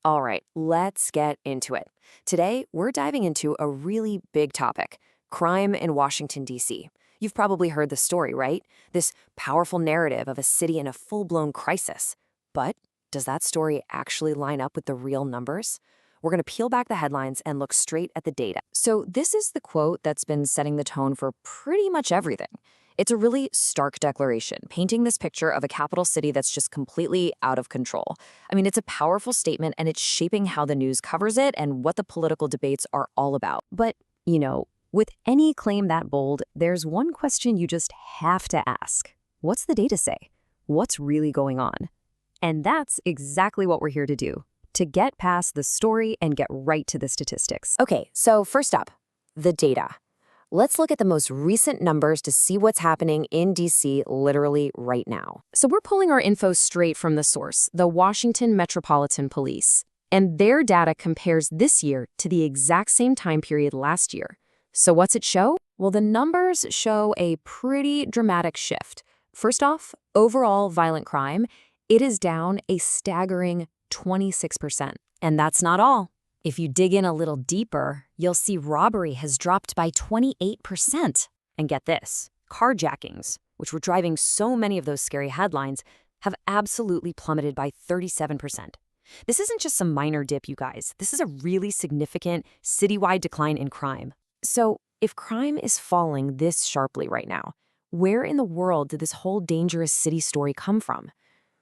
All right, let's get into it. Today, we're diving into a really big topic: crime in Washington, D.C. You've probably heard the story, right? This powerful narrative of a city in a full-blown crisis. But does that story actually line up with the real numbers? We're going to peel back the headlines and look straight at the data. So, this is the quote that's been setting the tone for pretty much everything. It's a really stark declaration, painting this picture of a capital city that's just completely out of control. I mean, it's a powerful statement, and it's shaping how the news covers it and what the political debates are all about. But, with any claim that bold, there's one question you just have to ask. What's the data say? What's really going on? And that's exactly what we're here to do, to get past the story and get right to the statistics. Okay, so first up, the data. Let's look at the most recent numbers to see what's happening in DC literally right now. So we're pulling our info straight from the source, the Washington Metropolitan Police. And their data compares this year to the exact same time period last year. So what's it show? Well, the numbers show a pretty dramatic shift. First off, overall violent crime, it is down a staggering 26%. And that's not all. If you dig in a little deeper, you'll see robbery has dropped by 28%. And get this, carjackings, which were driving so many of those scary headlines, have absolutely plummeted by 37%. This isn't just some minor dip, you guys. This is a really significant citywide decline in crime. So, if crime is falling this sharply right now, where in the world did this whole dangerous city story come from?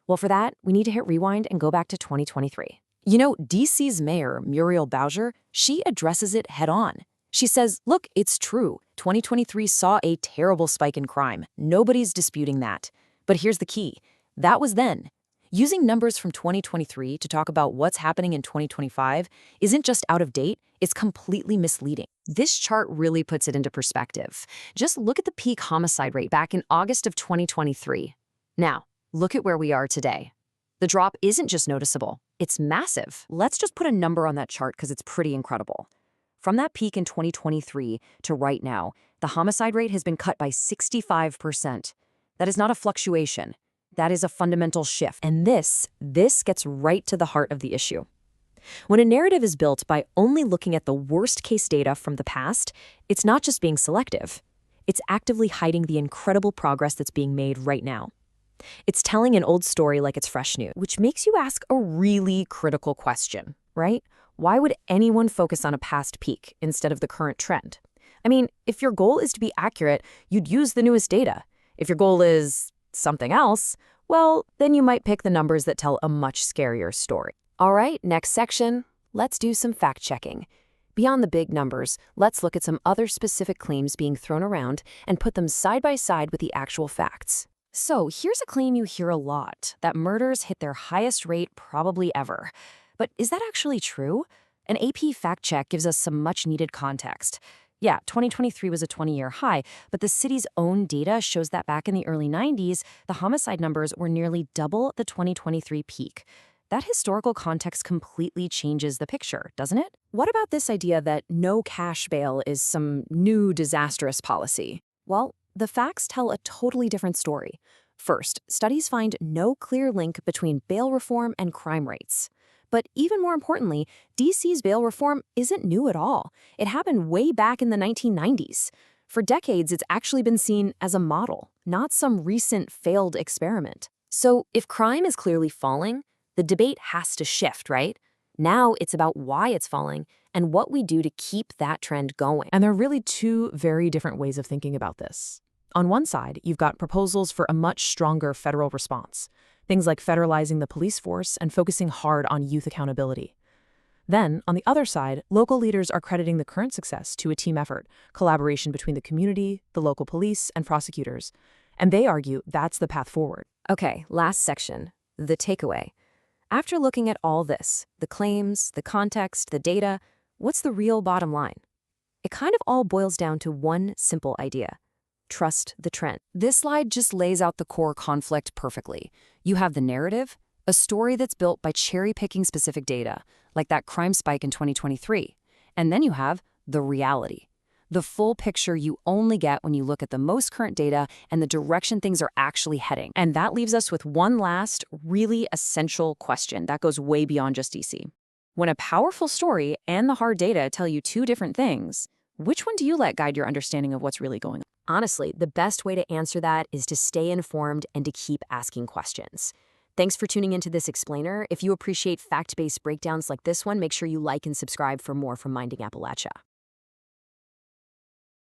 Well, for that, we need to hit rewind and go back to 2023. DC's mayor, Muriel Bowser, she addresses it head on. She says, look, it's true. 2023 saw a terrible spike in crime. Nobody's disputing that. But here's the key. That was then. Using numbers from 2023 to talk about what's happening in 2025 isn't just out of date, it's completely misleading. This chart really puts it into perspective. Just look at the peak homicide rate back in August of 2023. Now, look at where we are today. The drop isn't just noticeable, it's massive. Let's just put a number on that chart because it's pretty incredible. From that peak in 2023 to right now, the homicide rate has been cut by 65%. That is not a fluctuation. That is a fundamental shift. And this gets right to the heart of the issue. When a narrative is built by only looking at the worst-case data from the past, it's not just being selective. It's actively hiding the incredible progress that's being made right now. It's telling an old story like it's fresh new, which makes you ask a really critical question, right? Why would anyone focus on a past peak instead of the current trend? I mean, if your goal is to be accurate, you'd use the newest data. If your goal is something else, well, then you might pick the numbers that tell a much scarier story. All right, next section, let's do some fact-checking. Beyond the big numbers, let's look at some other specific claims being thrown around and put them side by side with the actual facts. So here's a claim you hear a lot, that murders hit their highest rate probably ever. But is that actually true? An AP fact check gives us some much-needed context. Yeah, 2023 was a 20-year high, but the city's own data shows that back in the early 90s, the homicide numbers were nearly double the 2023 peak. That historical context completely changes the picture, doesn't it? What about this idea that no cash bail is some new disastrous policy? Well, the facts tell a totally different story. First, studies find no clear link between bail reform and crime rates. But even more importantly, DC's bail reform isn't new at all. It happened way back in the 1990s. For decades, it's actually been seen as a model, not some recent failed experiment. So if crime is clearly falling, the debate has to shift, right? Now it's about why it's falling and what we do to keep that trend going. And there are really two very different ways of thinking about this. On one side, you've got proposals for a much stronger federal response, things like federalizing the police force and focusing hard on youth accountability. Then, on the other side, local leaders are crediting the current success to a team effort, collaboration between the community, the local police, and prosecutors. And they argue that's the path forward. Okay, last section, the takeaway. After looking at all this, the claims, the context, the data, what's the real bottom line? It kind of all boils down to one simple idea: trust the trend. This slide just lays out the core conflict perfectly. You have the narrative, a story that's built by cherry-picking specific data, like that crime spike in 2023. And then you have the reality, the full picture you only get when you look at the most current data and the direction things are actually heading. And that leaves us with one last, really essential question that goes way beyond just DC. When a powerful story and the hard data tell you two different things, which one do you let guide your understanding of what's really going on? Honestly, the best way to answer that is to stay informed and to keep asking questions. Thanks for tuning into this explainer. If you appreciate fact-based breakdowns like this one, make sure you like and subscribe for more from Minding Appalachia.